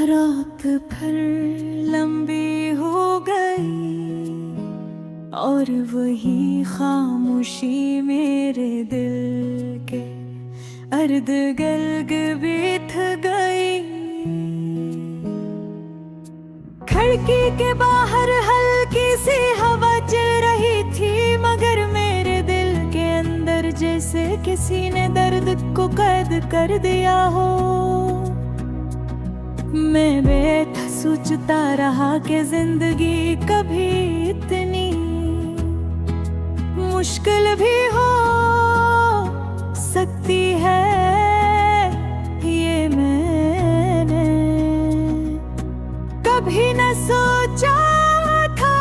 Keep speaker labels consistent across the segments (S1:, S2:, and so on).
S1: रात भर लंबी हो गई और वही खामोशी मेरे दिल के अर्द गिर्द बीत गई। खिड़की के बाहर हल्की सी हवा चल रही थी, मगर मेरे दिल के अंदर जैसे किसी ने दर्द को कैद कर दिया हो। मैं बैठा सोचता रहा कि जिंदगी कभी इतनी मुश्किल भी हो सकती है, ये मैंने कभी न सोचा था।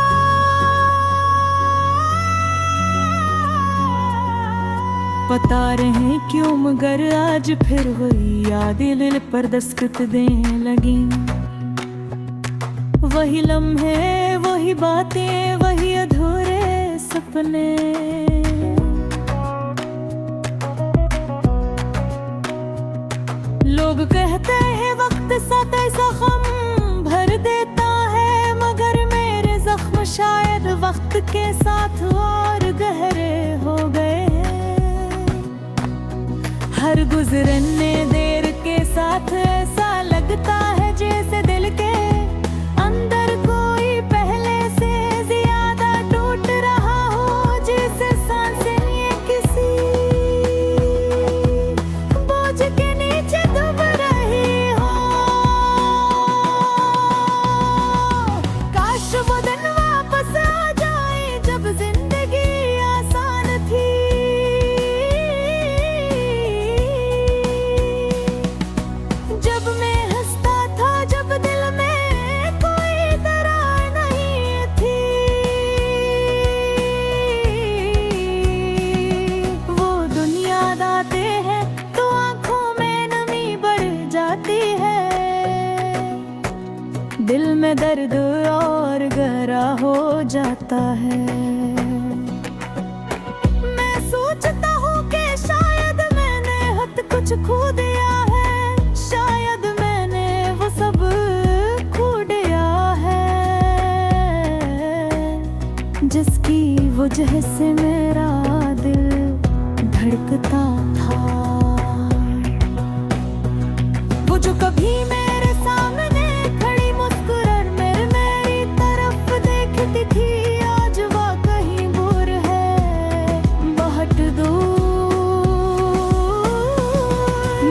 S1: पता रहे क्यों मगर आज फिर वही यादें दिल पर दस्तक देने लगी। वही लम्हे, वही बातें, वही अधूरे सपने। लोग कहते हैं वक्त साथ ऐसा गम भर देता है, मगर मेरे जख्म शायद वक्त के साथ और गहरे हो गए। हर गुजरने देर के साथ ऐसा लगता है जैसे दिल के अंदर कोई पहले से ज्यादा टूट रहा हो, जैसे सांसें ये किसी बोझ के नीचे डूब रही हो। काश वो दिन वापस आ जाए जब जिंदगी आसान थी, जब मैं हंसता था, जब दिल में कोई दरार नहीं थी। वो दुनिया याद आते हैं तो आंखों में नमी बढ़ जाती है, दिल में दर्द और गहरा हो जाता है। मैं सोचता हूँ कि शायद मैंने हद कुछ खो दिया है, शायद मैंने वो सब खो दिया है, जिसकी वजह से मेरा दिल धड़कता था। वो जो कभी मेरे सामने खड़ी मुस्कुराकर मेरी तरफ देखती थी, आज वो कहीं दूर है, बहुत दूर।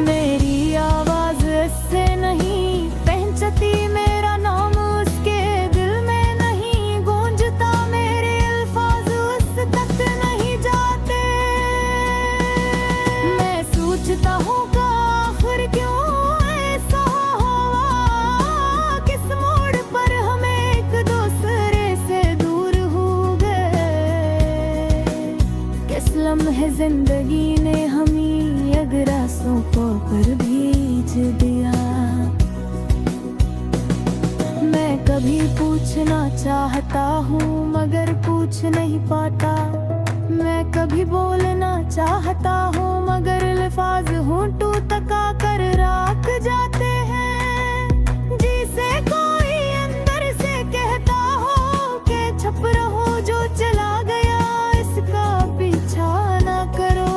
S1: मेरी आवाज इससे नहीं पहचानती, मेरा नाम उसके दिल में नहीं गूंजता, मेरे अल्फाज उस तक नहीं जाते। मैं सोचता हूँ कि आखिर क्यों ऐसा हुआ, किस मोड़ पर हम एक दूसरे से दूर हो गए, किस लम्हे जिंदगी ने हमें अगरासों पर भेज दिया। मैं कभी पूछना चाहता हूँ मगर पूछ नहीं पाता, मैं कभी बोलना चाहता हूँ मगर अल्फाज होंठों तक आकर राख जाते हैं, जिसे कोई अंदर से कहता हो कि छुप रहो, जो चला गया इसका पीछा ना करो।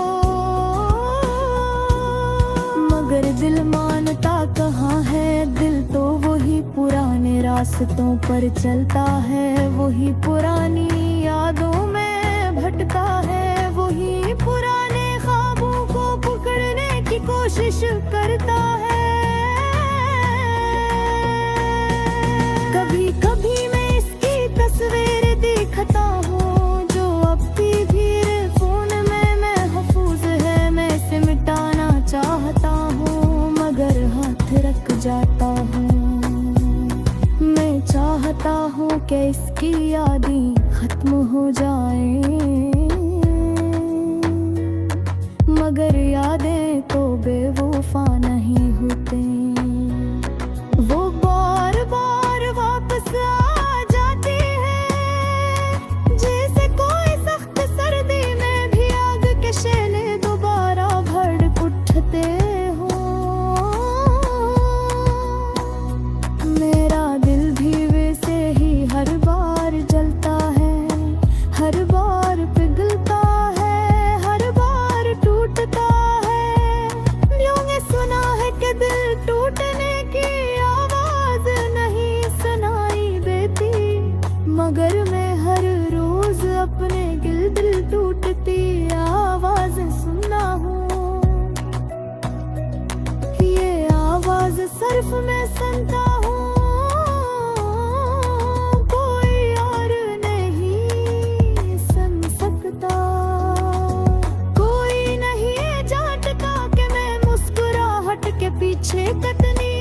S1: मगर दिल मानता कहाँ है, दिल तो वही पुराने रास्तों पर चलता है, वही पुरानी यादों में भटका है, वही पुराने ख्वाबों को पकड़ने की कोशिश करता है। कभी कभी मैं इसकी तस्वीर देखता हूँ जो अब भी फोन में महफूज है, मैं इसे मिटाना चाहता हूँ मगर हाथ रख जाता हूँ। मैं चाहता हूँ कि इसकी यादें खत्म हो जाएं, मगर यादें तो बेवफा नहीं होते, वो बार बार वापस आ जाती है, जैसे कोई सख्त सर्दी में भी आग के शैले दोबारा भड़क उठते हो। हर बार पिघलता है, हर बार टूटता है। यूं सुना है कि दिल टूटने की आवाज नहीं सुनाई देती, मगर मैं हर रोज अपने दिल टूटती आवाज सुनना हूँ। ये आवाज सिर्फ मैं सुनता हूँ, कोई और नहीं सुन सकता। कोई नहीं जानता कि मैं मुस्कुराहट के पीछे कितनी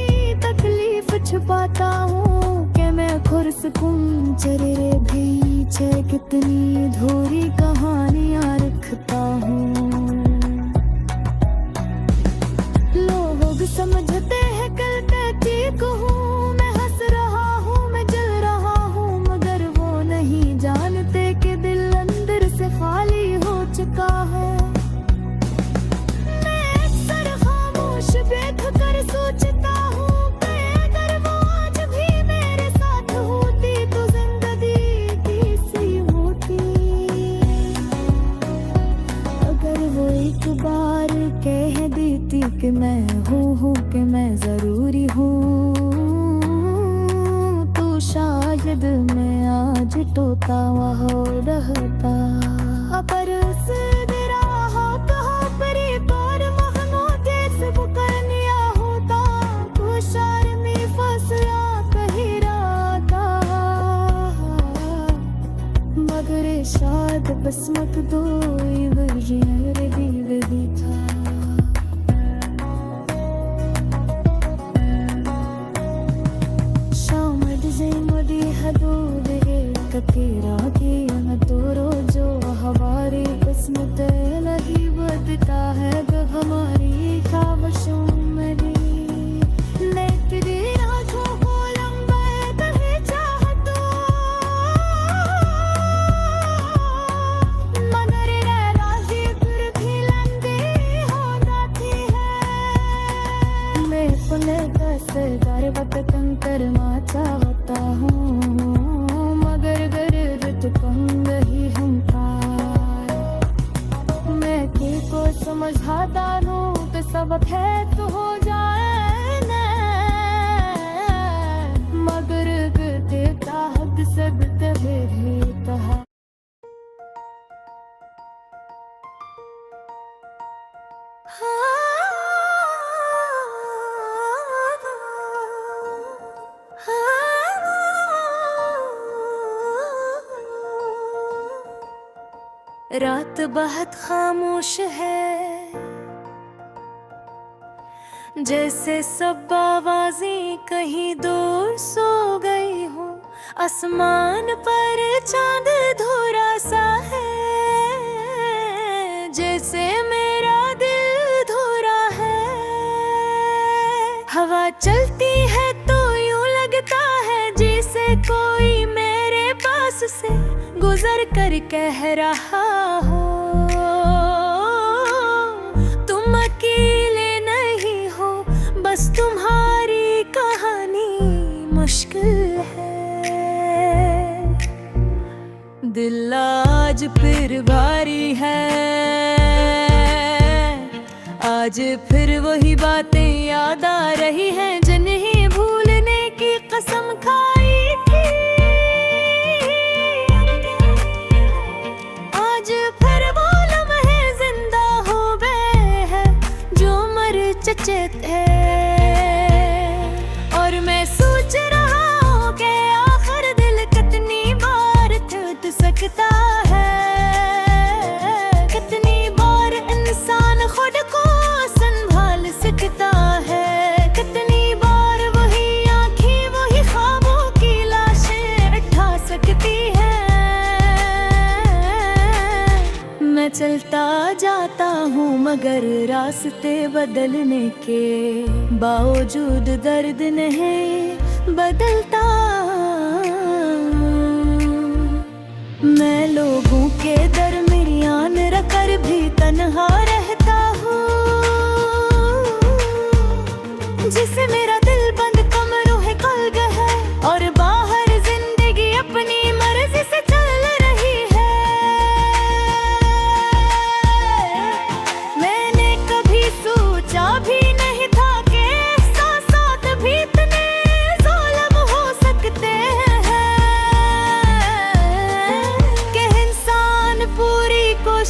S1: तकलीफ छुपाता हूँ, कि मैं खुरसकुन चेहरे पीछे कितनी धूरी कहानियाँ रखता हूँ। लोग समझते हैं कल मैं ठीक हूँ, मैं हंस रहा हूँ, मैं जल रहा हूँ, मगर वो नहीं जानते कि दिल अंदर से खाली हो चुका है। मैं अक्सर खामोश बैठ कर सोचता हूँ कि अगर वो आज भी मेरे साथ होती तो जिंदगी कैसी होती। अगर वो एक बार कह देती कि मैं हूँ, कि मैं जरूरी हूँ, तो शायद मैं आज टोता वहाँ रहता। पर उस राह कहाँ परी पर महमूद से वो करनिया होता, तो शर्मी फसला कहीं राता। मगर शायद बसमत दो दी था। कतेरागी तो रोजो हमारी किस्मत लगी बदता है हमारी ख्वाहिशों में। तेरी आँखों को लंबा कहे चाहतो, मगर राही फिर भी लंबी हो जाती है। मैं अपने दस्तदार वक्त कंकर मा चाहता हूँ, समझाता हूँ तो सबक है तो हो जाए न, मगर देता हद सब देता है। रात बहुत खामोश है, जैसे सब आवाजें कहीं दूर सो गई हो। आसमान पर चांद धुरा सा है, जैसे मेरा दिल धुरा है। हवा चलती है तो यूं लगता है जैसे कोई मेरे पास से गुजर कर कह रहा हो, तुम अकेले नहीं हो, बस तुम्हारी कहानी मुश्किल है। दिल आज फिर भारी है, आज फिर वही बातें याद आ रही हैं जिन्हें भूलने की कसम खाई थी। आज फिर वो लम्हे जिंदा हो गए हैं जो मर चुके थे, और मैं सोच रहा हूँ कि आखिर दिल कितनी बार टूट सकता है। कितनी बार इंसान खुद को संभाल सकता है, कितनी बार वही आँखें वही ख्वाबों की लाशें उठा सकती है। मैं चलता जाता हूँ मगर रास्ते बदलने के बावजूद दर्द नहीं बदलता। मैं लोगों के दरमियान रखकर भी तन्हा रहता हूँ, जिसे मेरा दिल बंद कमरों है कल्ब है, और बाहर जिंदगी अपनी मर्जी से चल रही है।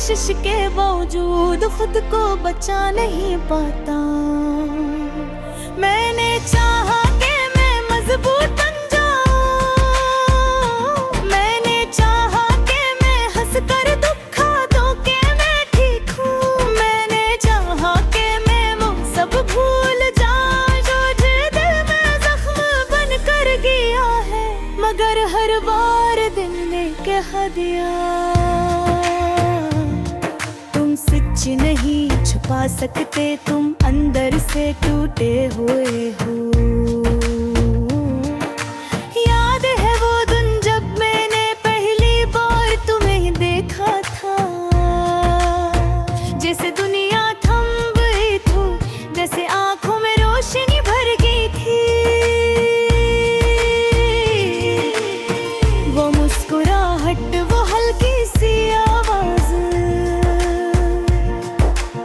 S1: कोशिश के बावजूद खुद को बचा नहीं पाता। मैंने चाहा कि मैं मजबूत बन जाऊं, मैंने चाहा कि मैं हंसकर दुखा दूं कि मैं ठीक हूँ, मैंने चाहा कि मैं वो सब भूल जाऊं जो दिल में जख्म बन कर गया है, मगर हर बार दिल ने कह दिया तुम सच नहीं छुपा सकते, तुम अंदर से टूटे हुए हो। याद है वो दिन जब मैंने पहली बार तुम्हें देखा था, जैसे दुनिया थम गई थी, जैसे आंखों में रोशनी भर गई थी। वो मुस्कुराहट, वो हल्की सी आवाज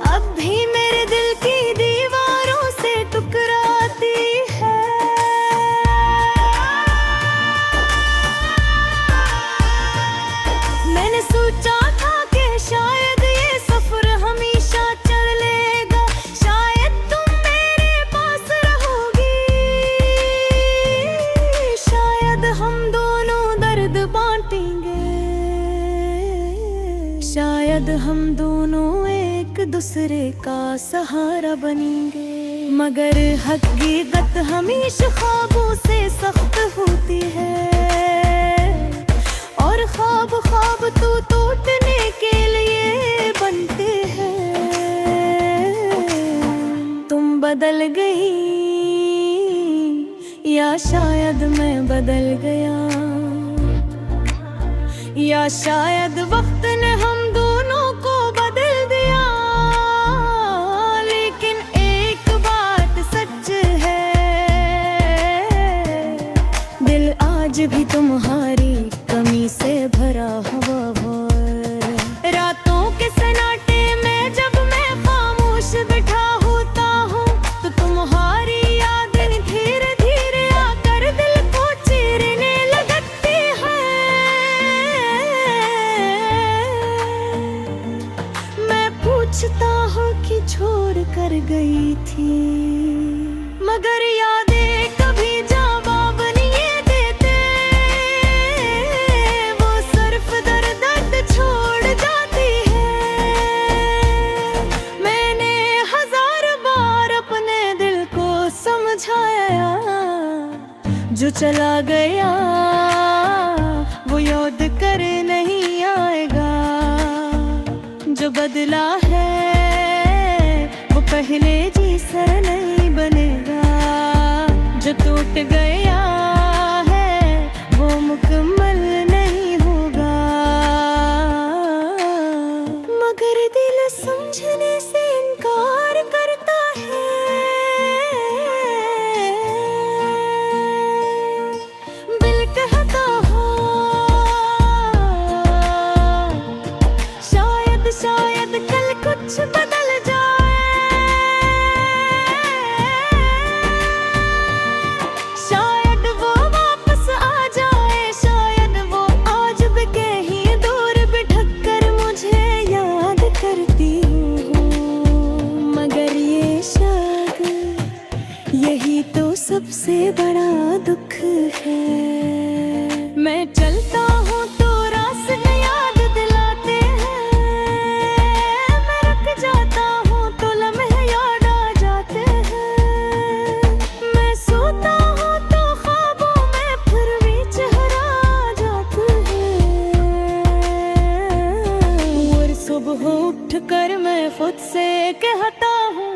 S1: अब भी मेरे दिल की दीवारों से टकराती है। मैंने सोचा था कि शायद ये सफर हमेशा चलेगा, शायद तुम मेरे पास रहोगी, शायद हम दोनों दर्द बांटेंगे, शायद हम दोनों एक दूसरे का सहारा बनेंगे। मगर हकीकत हमेशा ख्वाबों से सख्त होती है, और ख्वाब ख्वाब तो टूटने के लिए बनते हैं। तुम बदल गई या शायद मैं बदल गया, या शायद वक्त ने हम दोनों को बदल दिया। लेकिन एक बात सच है, दिल आज भी तुम्हारी कमी से भरा हुआ है। रातों के सन्नाटे में जब मैं खामोश बैठा होता हूँ, तो तुम्हारी यादें धीरे धीरे आकर दिल को चीरने लगती है। मैं पूछता हूँ कि छोड़ कर गई थी, मगर यादें कभी जवाब नहीं देते, वो सिर्फ दर्द छोड़ जाती है। मैंने हजार बार अपने दिल को समझाया, जो चला गया वो याद कर नहीं आएगा, जो बदला है वो पहले जैसा नहीं बनेगा, जो टूट गया है वो मुकम्मल नहीं होगा। मगर दिल समझने से इनकार करता है, दिल कहता हो शायद शायद कल कुछ बदल जाए, शायद वो वापस आ जाए, शायद वो आज भी कहीं दूर बिठक कर मुझे याद करती हूँ। मगर ये शायद यही तो सबसे बड़ा दुख है। मैं चलता हूँ तो रास्ते याद दिलाते हैं, मैं रुक जाता हूँ तो लम्हे याद आ जाते हैं, मैं सोता हूँ तो ख्वाबों में फिर भी चेहरा आ जाते हैं। और सुबह उठ कर मैं खुद से कहता हूँ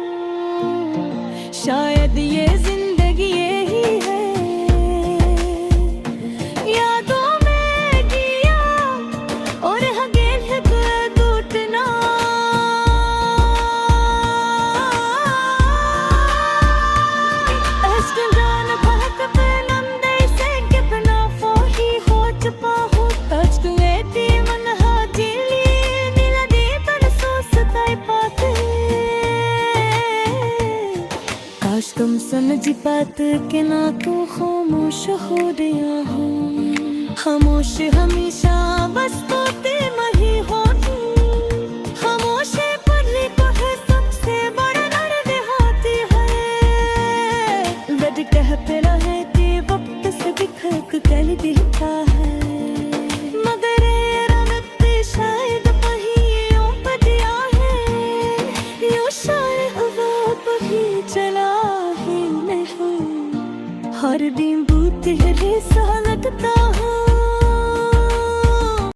S1: शायद ये जिंदगी यही है। यादों में जिया और हगेन है टूटना, अश्क जान बहक पे नंदे से कितना फोही हो चुका हूँ, touch to एती मन हाजिली नीला दीपन सोचता पाते। काश तुम समझ पाते कि ना तो खामोश हो गया हूँ, खामोश हमेशा